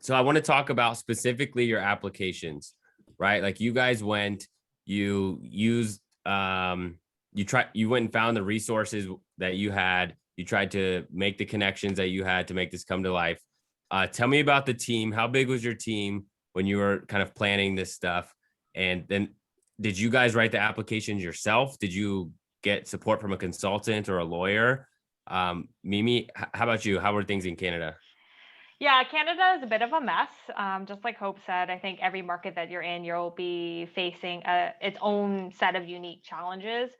So I want to talk about specifically your applications, right? Like you guys went, you used, you went and found the resources that you had. You tried to make the connections that you had to make this come to life. Tell me about the team. How big was your team when you were kind of planning this stuff? And then did you guys write the applications yourself? Did you get support from a consultant or a lawyer? Mimi, how about you? How were things in Canada? Yeah, Canada is a bit of a mess. Just like Hope said, I think every market that you're in, you'll be facing its own set of unique challenges.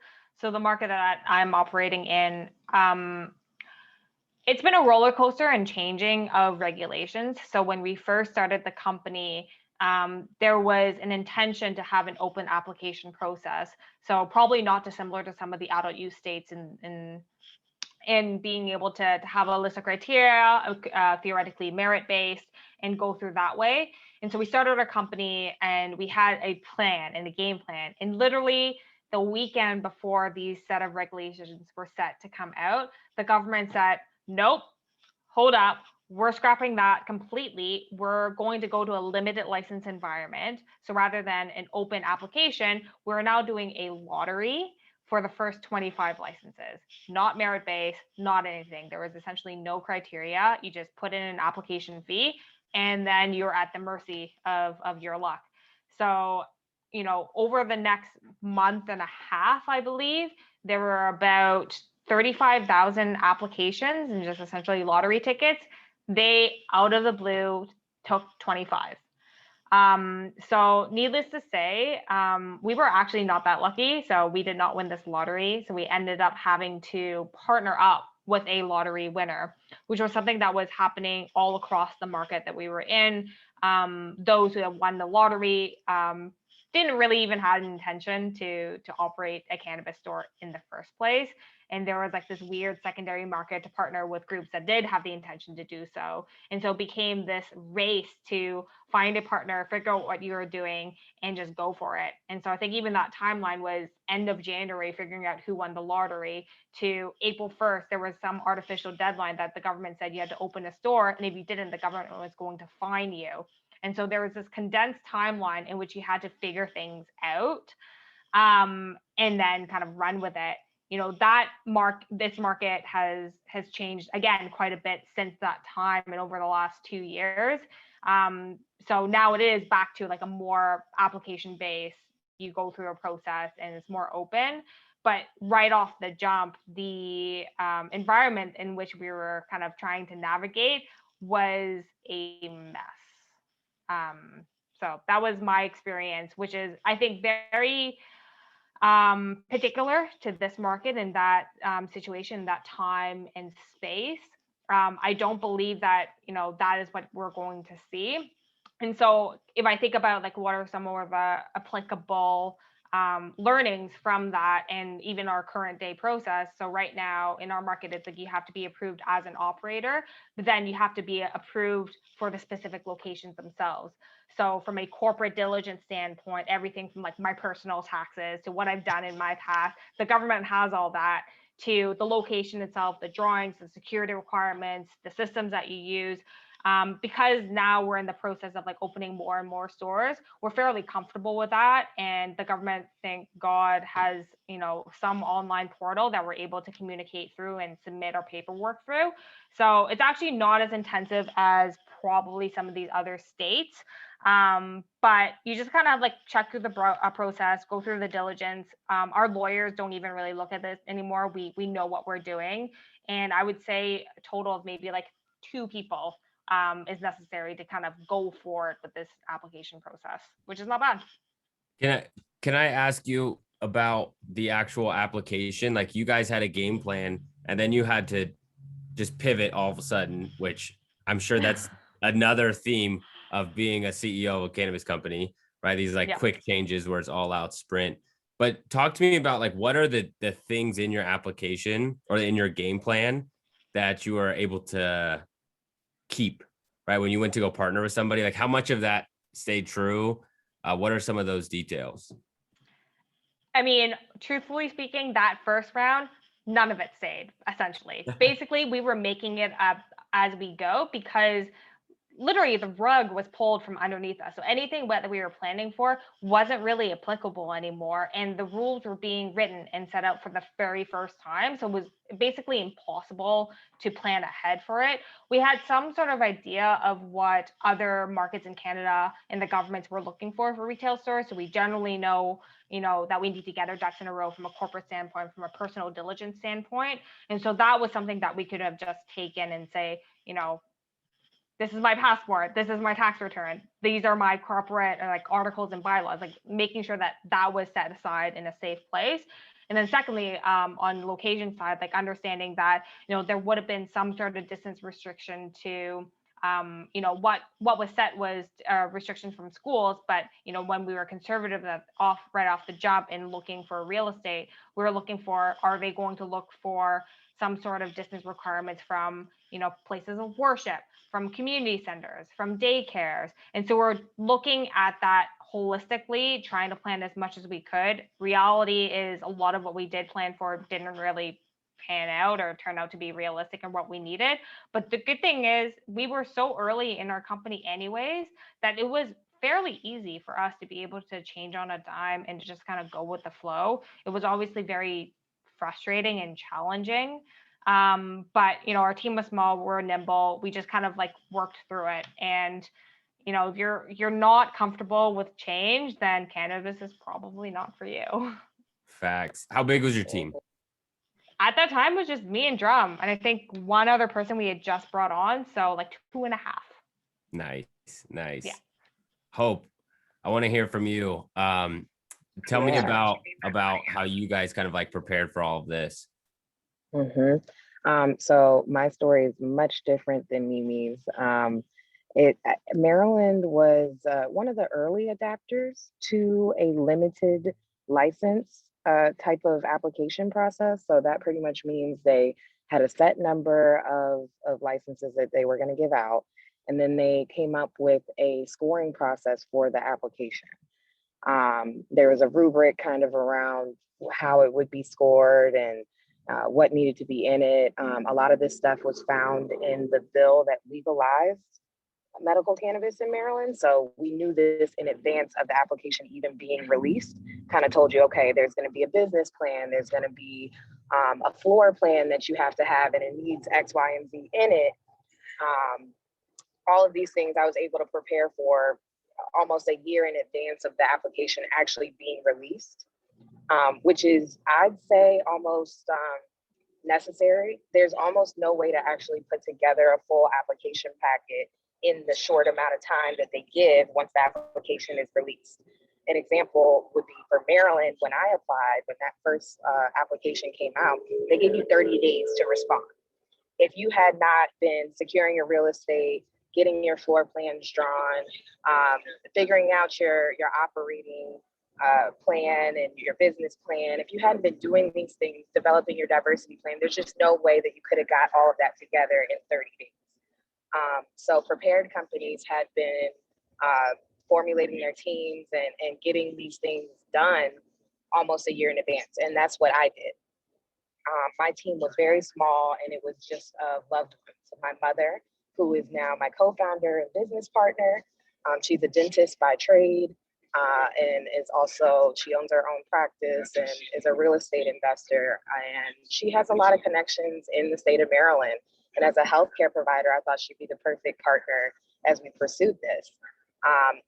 So the market that I'm operating in, it's been a roller coaster and changing of regulations. So when we first started the company, there was an intention to have an open application process. So probably not dissimilar to some of the adult use states in being able to have a list of criteria, theoretically merit based, and go through that way. And so we started our company and we had a plan and a game plan. And literally the weekend before these set of regulations were set to come out, the government said, nope, hold up. We're scrapping that completely. We're going to go to a limited license environment. So rather than an open application, we're now doing a lottery for the first 25 licenses, not merit based, not anything. There was essentially no criteria. You just put in an application fee and then you're at the mercy of your luck. So, over the next month and a half, I believe, there were about 35,000 applications and just essentially lottery tickets. They, out of the blue, took 25. So needless to say, we were actually not that lucky. So we did not win this lottery. So we ended up having to partner up with a lottery winner, which was something that was happening all across the market that we were in. Those who had won the lottery didn't really even have an intention to operate a cannabis store in the first place. And there was like this weird secondary market to partner with groups that did have the intention to do so. And so it became this race to find a partner, figure out what you were doing, and just go for it. And so I think even that timeline was end of January, figuring out who won the lottery, to April 1st, there was some artificial deadline that the government said you had to open a store. And if you didn't, the government was going to fine you. And so there was this condensed timeline in which you had to figure things out, and then kind of run with it. This market has changed again quite a bit since that time and over the last 2 years. So now it is back to like a more application based. You go through a process and it's more open. But right off the jump, the environment in which we were kind of trying to navigate was a mess. So that was my experience, which is, I think, very particular to this market and that situation, that time and space. I don't believe that, that is what we're going to see. And so if I think about like what are some more of applicable learnings from that and even our current day process. So right now in our market, it's like you have to be approved as an operator, but then you have to be approved for the specific locations themselves. So from a corporate diligence standpoint, everything from like my personal taxes to what I've done in my past, the government has all that, to the location itself, the drawings, the security requirements, the systems that you use. Because now we're in the process of like opening more and more stores, we're fairly comfortable with that. And the government, thank God, has, some online portal that we're able to communicate through and submit our paperwork through. So it's actually not as intensive as probably some of these other states. But you just kind of like check through the process, go through the diligence. Our lawyers don't even really look at this anymore. We know what we're doing. And I would say a total of maybe like 2 people is necessary to kind of go forward with this application process, which is not bad. Can I ask you about the actual application? Like you guys had a game plan and then you had to just pivot all of a sudden, which I'm sure that's another theme of being a CEO of a cannabis company, right? These like quick changes where it's all out sprint. But talk to me about like what are the things in your application or in your game plan that you are able to keep, right? When you went to go partner with somebody, like how much of that stayed true? What are some of those details? I mean, truthfully speaking, that first round, none of it stayed, essentially. Basically, we were making it up as we go because literally the rug was pulled from underneath us. So anything that we were planning for wasn't really applicable anymore. And the rules were being written and set out for the very first time. So it was basically impossible to plan ahead for it. We had some sort of idea of what other markets in Canada and the governments were looking for retail stores. So we generally know, that we need to get our ducks in a row from a corporate standpoint, from a personal diligence standpoint. And so that was something that we could have just taken and say, this is my passport, this is my tax return, these are my corporate like articles and bylaws, like making sure that that was set aside in a safe place. And then secondly, on location side, like understanding that there would have been some sort of distance restriction to what was set was restrictions from schools, but when we were conservative right off the jump and looking for real estate, we were looking for, are they going to look for some sort of distance requirements from places of worship, from community centers, from daycares. And so we're looking at that holistically, trying to plan as much as we could. Reality is a lot of what we did plan for didn't really pan out or turn out to be realistic in what we needed. But the good thing is we were so early in our company anyways, that it was fairly easy for us to be able to change on a dime and to just kind of go with the flow. It was obviously very frustrating and challenging. But our team was small, we're nimble, we just kind of like worked through it. And if you're not comfortable with change, then cannabis is probably not for you. Facts. How big was your team? At that time, it was just me and Drum, and I think one other person we had just brought on, so like 2.5. Nice. Yeah. Hope, I want to hear from you. Tell me about how you guys kind of like prepared for all of this. So my story is much different than Mimi's. Maryland was one of the early adapters to a limited license type of application process. So that pretty much means they had a set number of licenses that they were going to give out. And then they came up with a scoring process for the application. There was a rubric kind of around how it would be scored and what needed to be in it. A lot of this stuff was found in the bill that legalized medical cannabis in Maryland. So we knew this in advance of the application even being released, kind of told you, okay, there's going to be a business plan, there's going to be a floor plan that you have to have, and it needs X, Y, and Z in it. All of these things I was able to prepare for almost a year in advance of the application actually being released, which is, I'd say, almost necessary. There's almost no way to actually put together a full application packet in the short amount of time that they give once the application is released. An example would be for Maryland, when I applied, when that first application came out, they gave you 30 days to respond. If you had not been securing your real estate, getting your floor plans drawn, figuring out your operating plan and your business plan, if you hadn't been doing these things, developing your diversity plan, there's just no way that you could have got all of that together in 30 days. So prepared companies had been formulating their teams and getting these things done almost a year in advance. And that's what I did. My team was very small, and it was just loved ones. So my mother, who is now my co-founder and business partner, she's a dentist by trade, and she owns her own practice and is a real estate investor. And she has a lot of connections in the state of Maryland. And as a healthcare provider, I thought she'd be the perfect partner as we pursued this.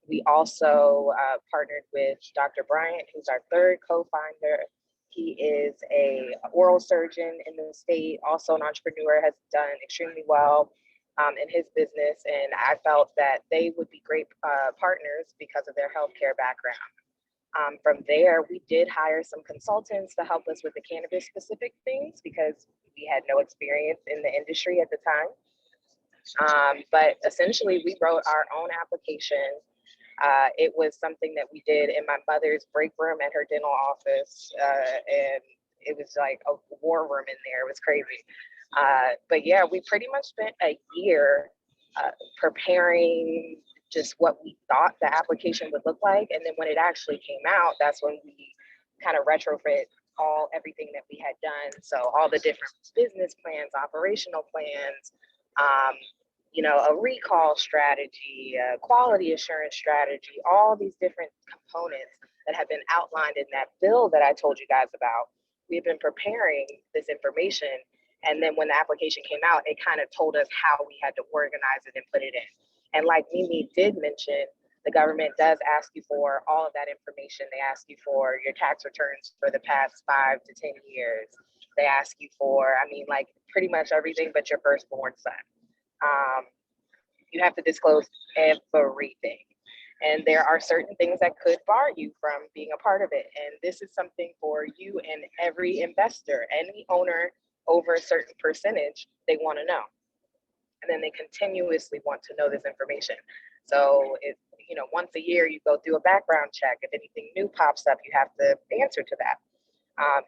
We also partnered with Dr. Bryant, who's our third co-founder. He is an oral surgeon in the state, also an entrepreneur, has done extremely well in his business. And I felt that they would be great partners because of their healthcare background. From there, we did hire some consultants to help us with the cannabis specific things because we had no experience in the industry at the time. But essentially, we wrote our own application. It was something that we did in my mother's break room at her dental office. And it was like a war room in there. It was crazy. But yeah, we pretty much spent a year preparing just what we thought the application would look like. And then when it actually came out, that's when we kind of retrofit everything that we had done. So all the different business plans, operational plans, a recall strategy, a quality assurance strategy, all these different components that have been outlined in that bill that I told you guys about. We've been preparing this information. And then when the application came out, it kind of told us how we had to organize it and put it in. And like Mimi did mention, the government does ask you for all of that information. They ask you for your tax returns for the past 5 to 10 years. They ask you for, like pretty much everything but your firstborn son. You have to disclose everything. And there are certain things that could bar you from being a part of it. And this is something for you and every investor, any owner over a certain percentage, they want to know. And then they continuously want to know this information. So once a year you go through a background check. If anything new pops up, you have to answer to that.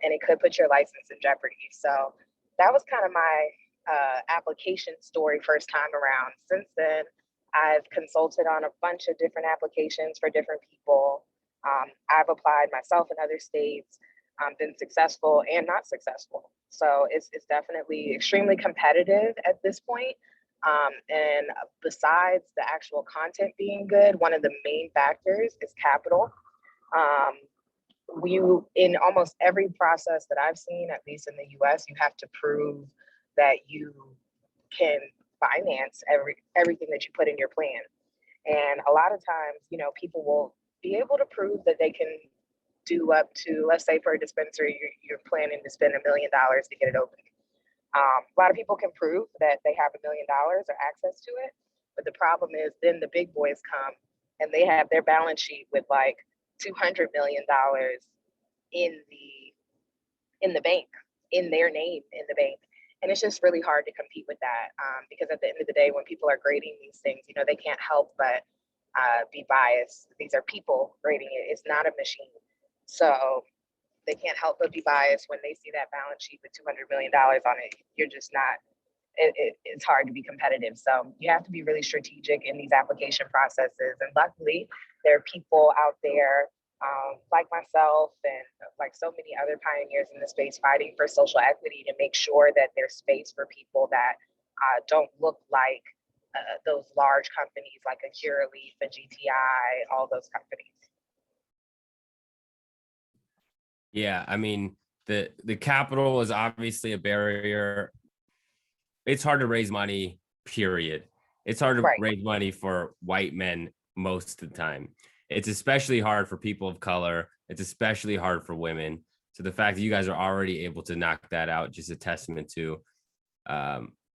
And it could put your license in jeopardy. So that was kind of my application story first time around. Since then, I've consulted on a bunch of different applications for different people. I've applied myself in other states, been successful and not successful. So it's definitely extremely competitive at this point. And besides the actual content being good, one of the main factors is capital. In almost every process that I've seen, at least in the US, you have to prove that you can finance everything that you put in your plan. And a lot of times, people will be able to prove that they can do up to, let's say for a dispensary, you're planning to spend $1 million to get it open. A lot of people can prove that they have $1 million or access to it. But the problem is then the big boys come and they have their balance sheet with like $200 million in the bank, in their name in the bank. And it's just really hard to compete with that because at the end of the day, when people are grading these things, they can't help but be biased. These are people grading it. It's not a machine. So they can't help but be biased when they see that balance sheet with $200 million on it. You're just not, it's hard to be competitive. So you have to be really strategic in these application processes. And luckily, there are people out there like myself and like so many other pioneers in the space fighting for social equity to make sure that there's space for people that don't look like those large companies like a Curaleaf, a GTI, all those companies. Yeah, the capital is obviously a barrier. It's hard to raise money, period. It's hard to raise money for white men most of the time. It's especially hard for people of color. It's especially hard for women. So the fact that you guys are already able to knock that out, just a testament to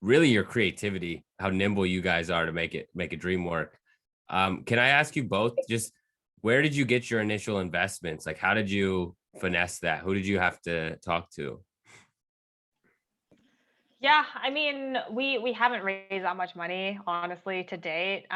really your creativity, how nimble you guys are to make a dream work. Can I ask you both, just where did you get your initial investments? Like, how did you finesse that? Who did you have to talk to? Yeah, we haven't raised that much money, honestly, to date.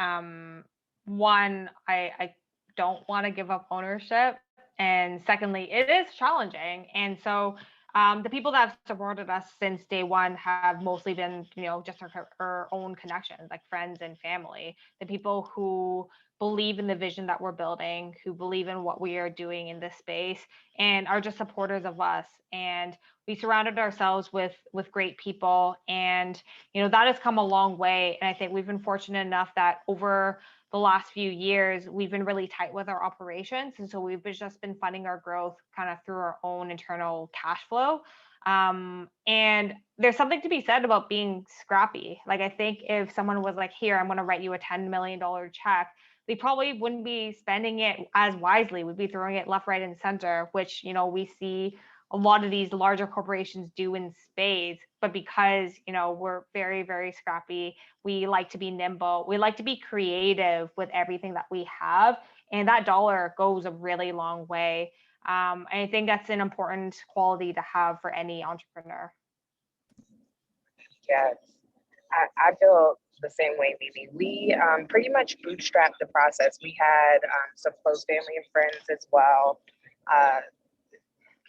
One, I don't want to give up ownership. And secondly, it is challenging. And so the people that have supported us since day one have mostly been, just our own connections, like friends and family, the people who believe in the vision that we're building, who believe in what we are doing in this space and are just supporters of us. And we surrounded ourselves with great people. And, that has come a long way. And I think we've been fortunate enough that over the last few years, we've been really tight with our operations. And so we've just been funding our growth kind of through our own internal cash flow. And there's something to be said about being scrappy. Like, I think if someone was like, here, I'm going to write you a $10 million check, they probably wouldn't be spending it as wisely. We'd be throwing it left, right, and center, which, we see a lot of these larger corporations do in spades. But because, we're very, very scrappy, we like to be nimble, we like to be creative with everything that we have. And that dollar goes a really long way. And I think that's an important quality to have for any entrepreneur. Yes, I feel the same way, Mimi. We pretty much bootstrapped the process. We had some close family and friends as well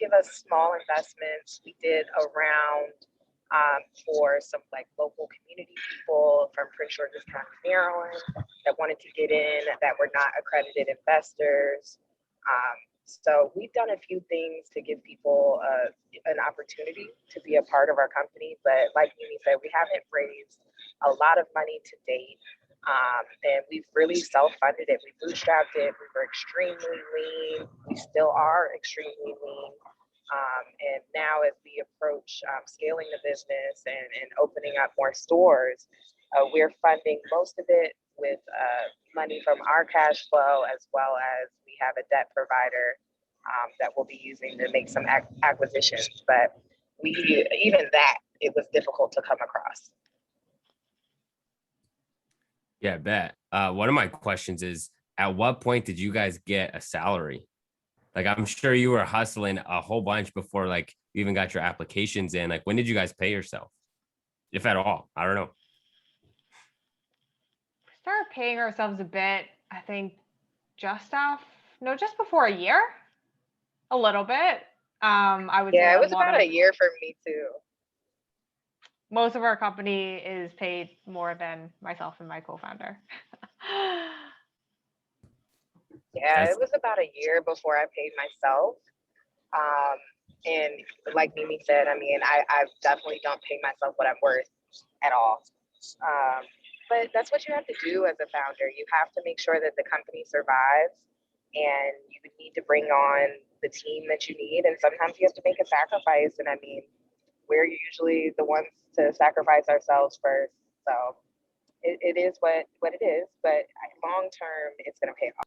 give us small investments. We did a round for some like local community people from Prince George's County, Maryland, that wanted to get in that were not accredited investors. So we've done a few things to give people an opportunity to be a part of our company, but like Mimi said, we haven't raised a lot of money to date. And we've really self-funded it. We bootstrapped it. We were extremely lean. We still are extremely lean. And now as we approach scaling the business and opening up more stores, we're funding most of it with money from our cash flow, as well as we have a debt provider that we'll be using to make some acquisitions. But even that, it was difficult to come across. Yeah, I bet. One of my questions is, at what point did you guys get a salary? Like, I'm sure you were hustling a whole bunch before, like, you even got your applications in. Like, when did you guys pay yourself, if at all? I don't know. We started paying ourselves a bit, I think, just before a year, a little bit. I would say Yeah, it a was lot about of a year for me too. most of our company is paid more than myself and my co-founder. Yeah, That's it was about a year before I paid myself. And like Mimi said, I mean, I definitely don't pay myself what I'm worth at all. But that's what you have to do as a founder. You have to make sure that the company survives, and you need to bring on the team that you need. And sometimes you have to make a sacrifice. And I mean, we're usually the ones to sacrifice ourselves first. So it is what it is. But long term, it's going to pay off.